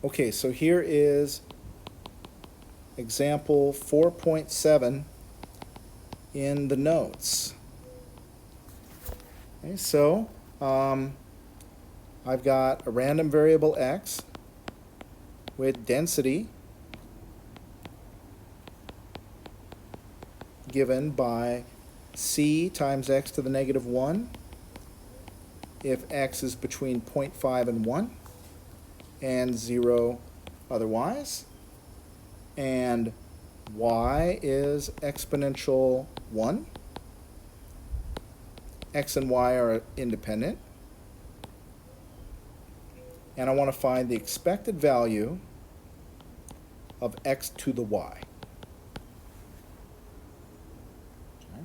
Okay, so here is example 4.7 in the notes. Okay, so I've got a random variable x with density given by c times x to the negative 1 if x is between 0.5 and 1 and 0 otherwise, and y is exponential 1. X and y are independent, and I want to find the expected value of x to the y. Okay.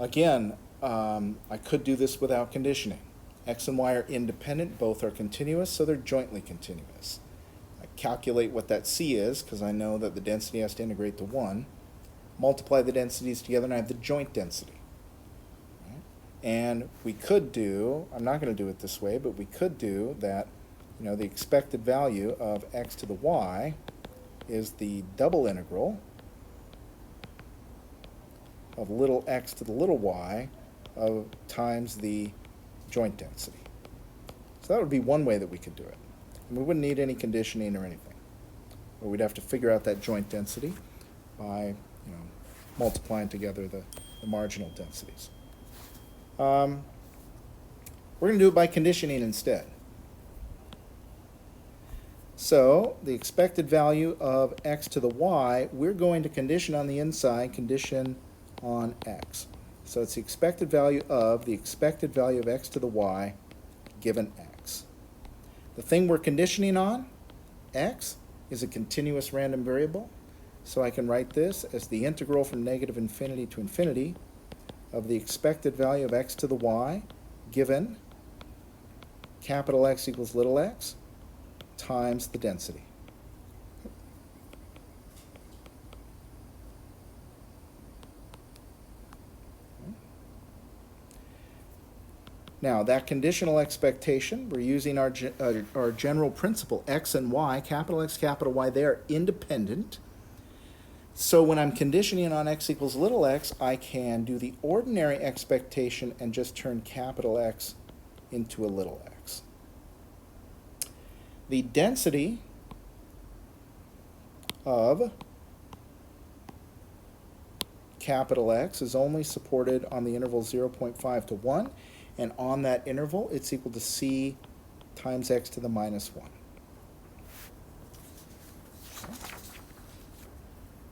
Again, I could do this without conditioning. X and y are independent, both are continuous, so they're jointly continuous. I calculate what that c is, because I know that the density has to integrate to 1. Multiply the densities together, and I have the joint density. Right? And we could do, I'm not going to do it this way, but we could do that, the expected value of x to the y is the double integral of little x to the little y of times the joint density. So that would be one way that we could do it. And we wouldn't need any conditioning or anything. Or we'd have to figure out that joint density by multiplying together the marginal densities. We're going to do it by conditioning instead. So the expected value of x to the y, we're going to condition on the inside, condition on x. So it's the expected value of x to the y given x. The thing we're conditioning on, x, is a continuous random variable. So I can write this as the integral from negative infinity to infinity of the expected value of x to the y given capital X equals little x times the density. Now, that conditional expectation, we're using our general principle, x and y, capital X, capital Y, they are independent. So when I'm conditioning on x equals little x, I can do the ordinary expectation and just turn capital X into a little x. The density of capital X is only supported on the interval 0.5 to 1. And on that interval, it's equal to c times x to the minus 1. Okay.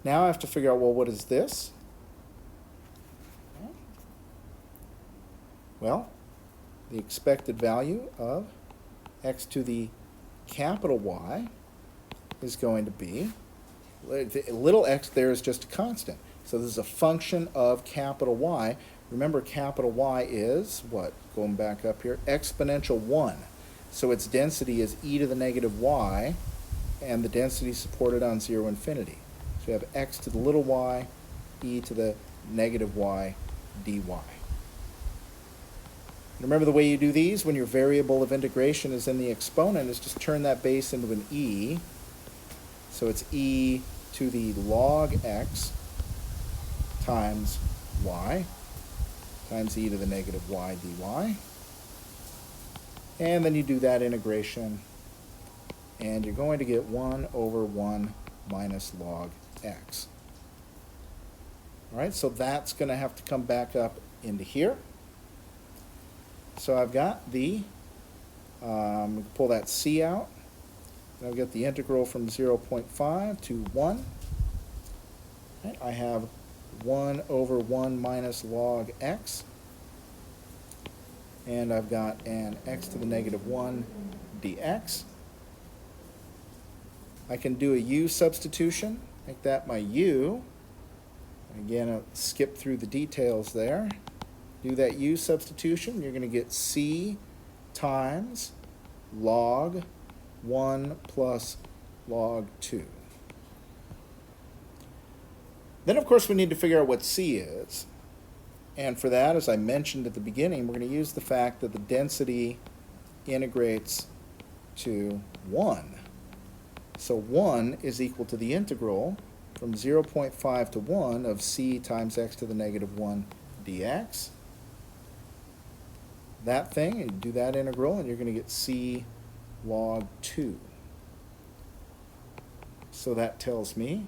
Now I have to figure out, well, what is this? Okay. Well, the expected value of x to the capital Y is going to be, little x there is just a constant. So this is a function of capital Y. Remember, capital Y is, what? Going back up here, exponential 1. So its density is e to the negative y, and the density is supported on 0 infinity. So we have x to the little y, e to the negative y, dy. Remember the way you do these when your variable of integration is in the exponent is just turn that base into an e. So it's e to the log x times y times e to the negative y dy. And then you do that integration, and you're going to get 1 over 1 minus log x. All right, so that's going to have to come back up into here. So I've got the, pull that c out. I've got the integral from 0.5 to 1. Right, I have 1 over 1 minus log x. And I've got an x to the negative 1 dx. I can do a u substitution, make that my u. Again, I'll skip through the details there. Do that u substitution, you're going to get c times log 1 plus log 2. Then, of course, we need to figure out what c is. And for that, as I mentioned at the beginning, we're going to use the fact that the density integrates to 1. So 1 is equal to the integral from 0.5 to 1 of c times x to the negative 1 dx. That thing, and you do that integral, and you're going to get c log 2. So that tells me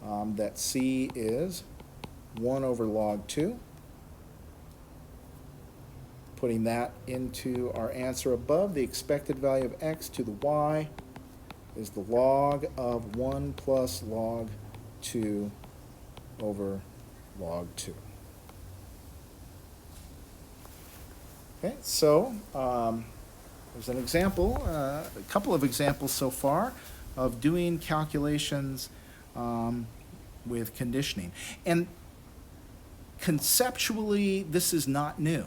that c is 1 over log 2. Putting that into our answer above, the expected value of x to the y is the log of 1 plus log 2 over log 2. Okay, so there's an example, a couple of examples so far of doing calculations with conditioning. And conceptually, this is not new,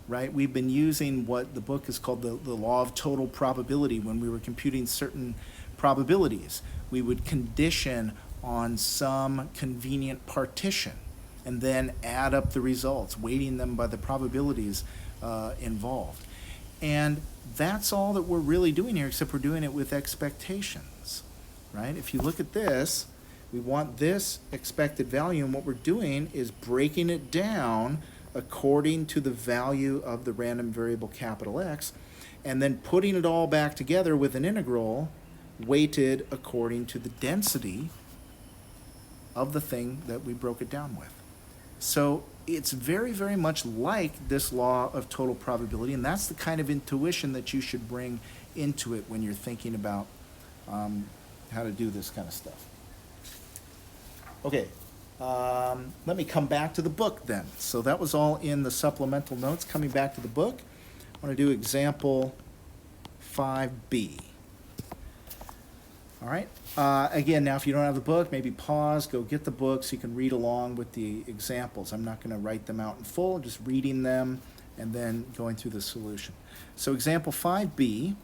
right? We've been using what the book is called the law of total probability. When we were computing certain probabilities, we would condition on some convenient partition and then add up the results, weighting them by the probabilities involved. And that's all that we're really doing here, except we're doing it with expectations, right? If you look at this, we want this expected value, and what we're doing is breaking it down according to the value of the random variable capital X, and then putting it all back together with an integral weighted according to the density of the thing that we broke it down with. So it's very, very much like this law of total probability, and that's the kind of intuition that you should bring into it when you're thinking about how to do this kind of stuff. Okay, let me come back to the book then. So that was all in the supplemental notes. Coming back to the book, I want to do example 5b. All right. Again, now if you don't have the book, maybe pause, go get the book so you can read along with the examples. I'm not going to write them out in full, just reading them and then going through the solution. So example 5b,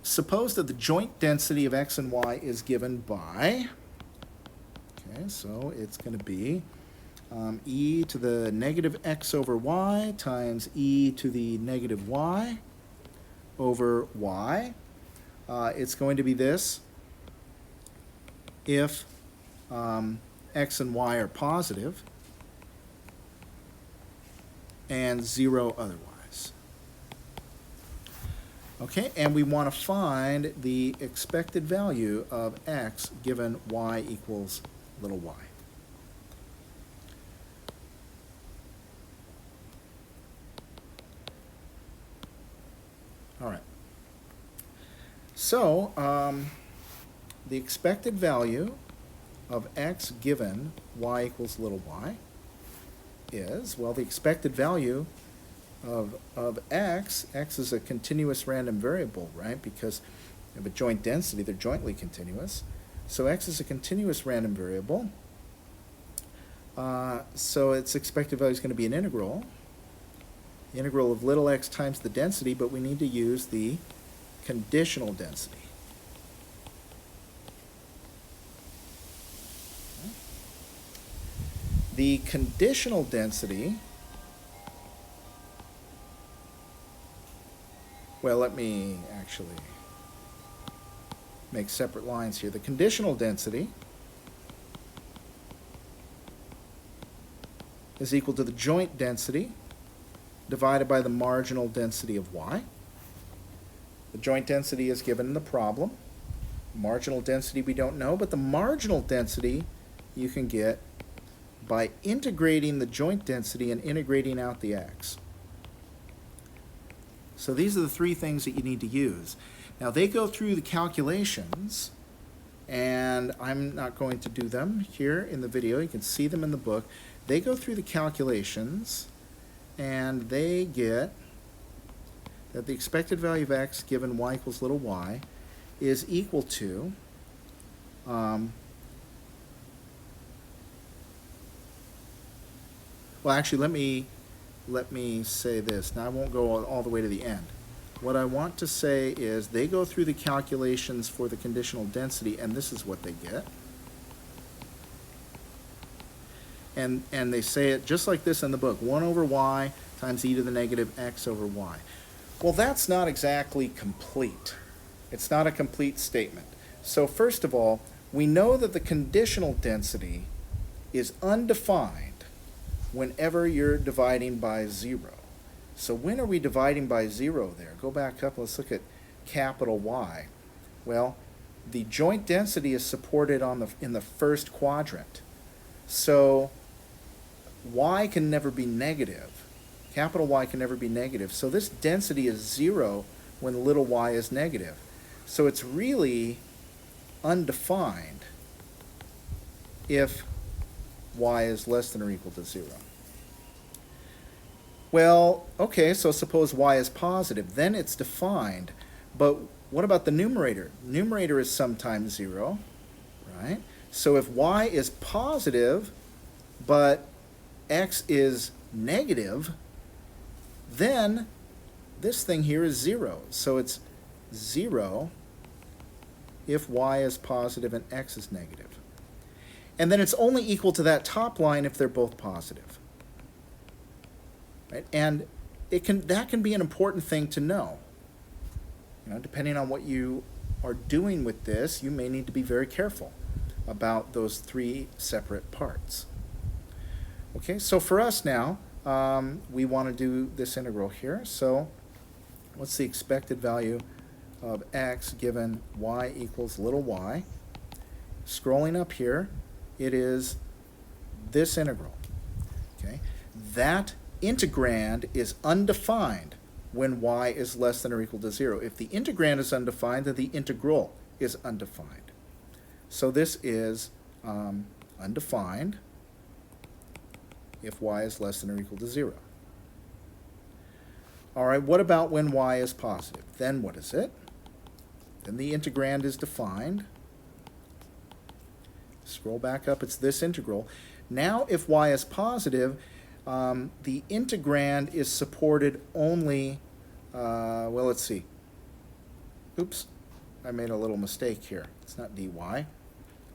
suppose that the joint density of x and y is given by, okay, so it's going to be e to the negative x over y times e to the negative y over y. It's going to be this if x and y are positive and 0 otherwise. Okay, and we want to find the expected value of x given y equals little y. All right. So, the expected value of x given y equals little y is, well, the expected value of x is a continuous random variable, right? Because of a joint density, they're jointly continuous. So x is a continuous random variable. So its expected value is going to be an integral. The integral of little x times the density, but we need to use the conditional density. The conditional density, well, let me actually make separate lines here. The conditional density is equal to the joint density divided by the marginal density of y. The joint density is given in the problem. Marginal density we don't know, but the marginal density you can get by integrating the joint density and integrating out the x. So these are the three things that you need to use. Now they go through the calculations, and I'm not going to do them here in the video. You can see them in the book. They go through the calculations, and they get that the expected value of x given y equals little y is equal to well, actually, let me say this. Now, I won't go all the way to the end. What I want to say is they go through the calculations for the conditional density, and this is what they get. And they say it just like this in the book, 1 over y times e to the negative x over y. Well, that's not exactly complete. It's not a complete statement. So first of all, we know that the conditional density is undefined whenever you're dividing by 0. So when are we dividing by 0 there? Go back up, let's look at capital Y. Well, the joint density is supported in the first quadrant. So Y can never be negative. Capital Y can never be negative. So this density is 0 when little y is negative. So it's really undefined if y is less than or equal to 0. Well, okay, so suppose y is positive. Then it's defined. But what about the numerator? Numerator is sometimes 0, right? So if y is positive, but x is negative, then this thing here is 0. So it's 0 if y is positive and x is negative. And then it's only equal to that top line if they're both positive. Right? And that can be an important thing to know. Depending on what you are doing with this, you may need to be very careful about those 3 separate parts. Okay, so for us now, we want to do this integral here. So what's the expected value of x given y equals little y? Scrolling up here, it is this integral. Okay, that integrand is undefined when y is less than or equal to 0. If the integrand is undefined, then the integral is undefined. So this is undefined if y is less than or equal to 0. All right, what about when y is positive? Then what is it? Then the integrand is defined. Scroll back up, it's this integral. Now if y is positive, the integrand is supported only, well, let's see. Oops, I made a little mistake here. It's not dy,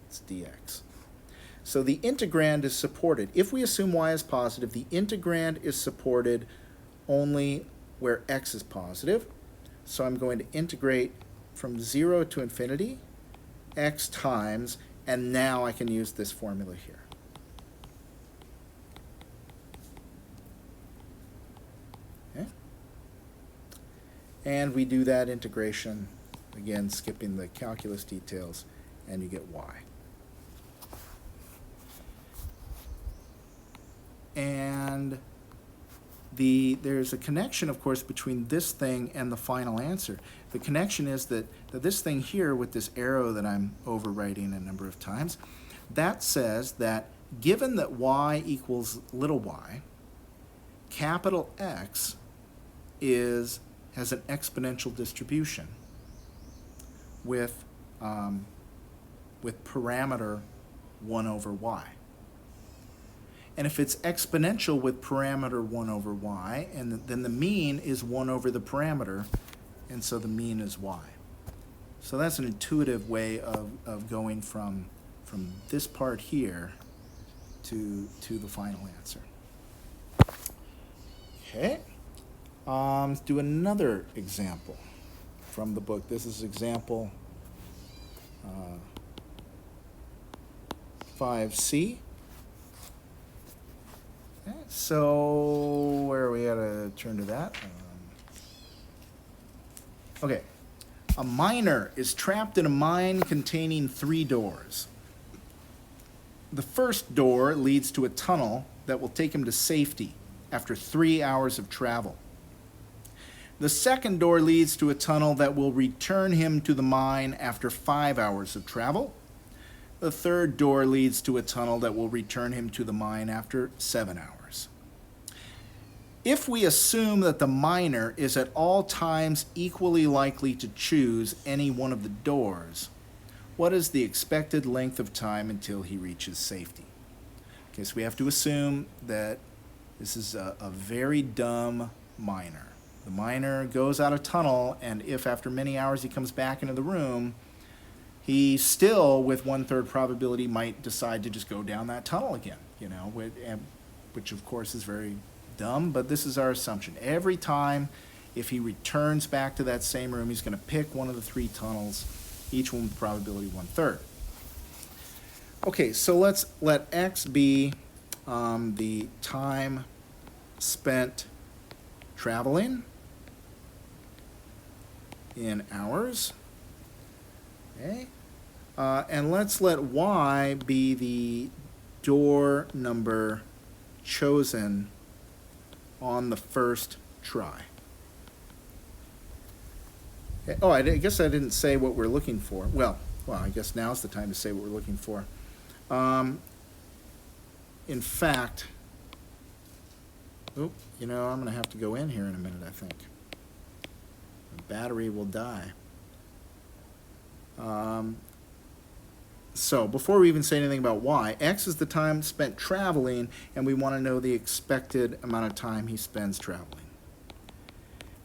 it's dx. So the integrand is supported. If we assume y is positive, the integrand is supported only where x is positive. So I'm going to integrate from 0 to infinity, x times, and now I can use this formula here. Okay. And we do that integration, again, skipping the calculus details, and you get y. And there's a connection, of course, between this thing and the final answer. The connection is that this thing here with this arrow that I'm overwriting a number of times, that says that given that y equals little y, capital X has an exponential distribution with parameter 1 over y. And if it's exponential with parameter 1 over y, then the mean is 1 over the parameter, and so the mean is y. So that's an intuitive way of going from this part here to the final answer. Okay. Let's do another example from the book. This is example 5C. Okay, so where are we at to turn to that? Okay. A miner is trapped in a mine containing 3 doors. The first door leads to a tunnel that will take him to safety after 3 hours of travel. The second door leads to a tunnel that will return him to the mine after 5 hours of travel. The third door leads to a tunnel that will return him to the mine after 7 hours. If we assume that the miner is at all times equally likely to choose any one of the doors, what is the expected length of time until he reaches safety? Okay, so we have to assume that this is a very dumb miner. The miner goes out a tunnel, and if after many hours he comes back into the room, he still, with 1/3 probability, might decide to just go down that tunnel again, which of course is very dumb, but this is our assumption. Every time If he returns back to that same room, he's going to pick one of the 3 tunnels, each one with probability 1/3. Okay, so let's let x be the time spent traveling in hours. Okay, and let's let y be the door number chosen on the first try. Okay. Oh, I guess I didn't say what we're looking for. Well, I guess now's the time to say what we're looking for. In fact, I'm going to have to go in here in a minute, I think. The battery will die. So before we even say anything about y, x is the time spent traveling, and we want to know the expected amount of time he spends traveling.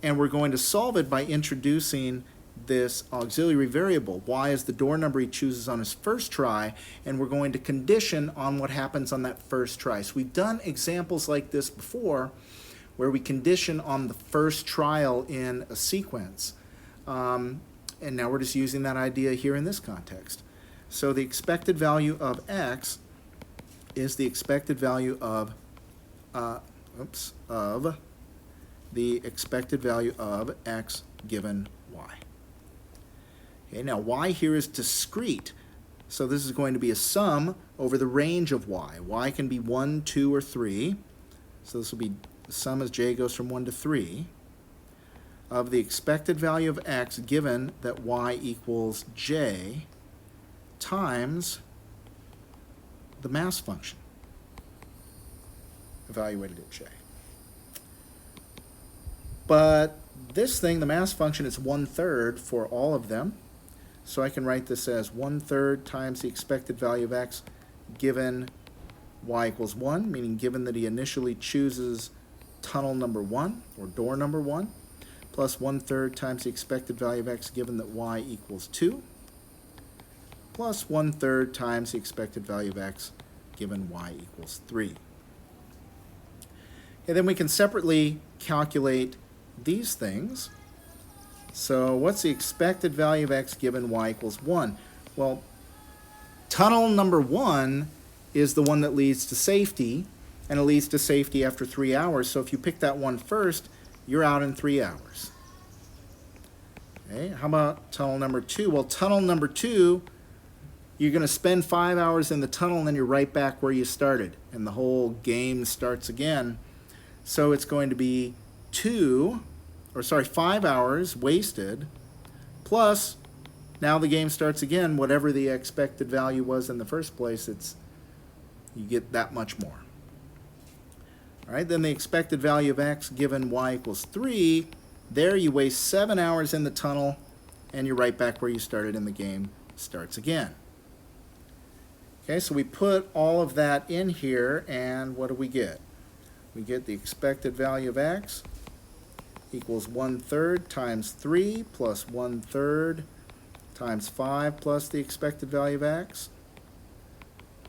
And we're going to solve it by introducing this auxiliary variable. Y is the door number he chooses on his first try, and we're going to condition on what happens on that first try. So we've done examples like this before, where we condition on the first trial in a sequence. And now we're just using that idea here in this context. So the expected value of x is the expected value of the expected value of x given y. Okay, now y here is discrete, so this is going to be a sum over the range of y. Y can be 1, 2, or 3, so this will be the sum as j goes from 1 to 3 of the expected value of x given that y equals j times the mass function evaluated at j. But this thing, the mass function, is 1/3 for all of them. So I can write this as 1/3 times the expected value of x given y equals 1, meaning given that he initially chooses tunnel number 1 or door number 1, plus 1/3 times the expected value of x given that y equals 2, plus 1/3 times the expected value of x given y equals 3. And then we can separately calculate these things. So what's the expected value of x given y equals 1? Well, tunnel number 1 is the one that leads to safety, and it leads to safety after 3 hours. So if you pick that one first, you're out in 3 hours. Okay, how about tunnel number 2? Well, tunnel number 2, you're going to spend 5 hours in the tunnel, and then you're right back where you started, and the whole game starts again. So it's going to be 5 hours wasted, plus now the game starts again. Whatever the expected value was in the first place, you get that much more. All right, then the expected value of x given y equals 3, there you waste 7 hours in the tunnel, and you're right back where you started, and the game starts again. Okay, so we put all of that in here, and what do we get? We get the expected value of x equals 1/3 times 3 plus 1/3 times 5 plus the expected value of x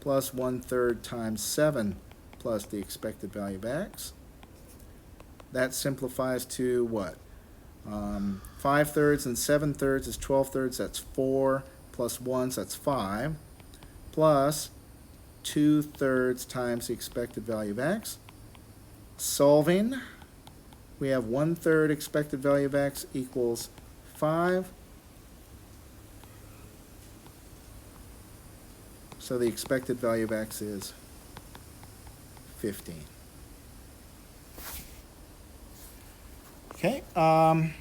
plus 1/3 times 7 plus the expected value of x. That simplifies to what? 5/3 and 7/3 is 12/3. That's 4 plus 1, so that's 5 plus 2/3 times the expected value of x. Solving, we have 1/3 expected value of x equals 5. So the expected value of x is 15. Okay, a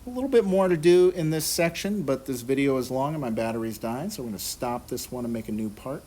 little bit more to do in this section, but this video is long and my battery's dying, so I'm going to stop this one and make a new part.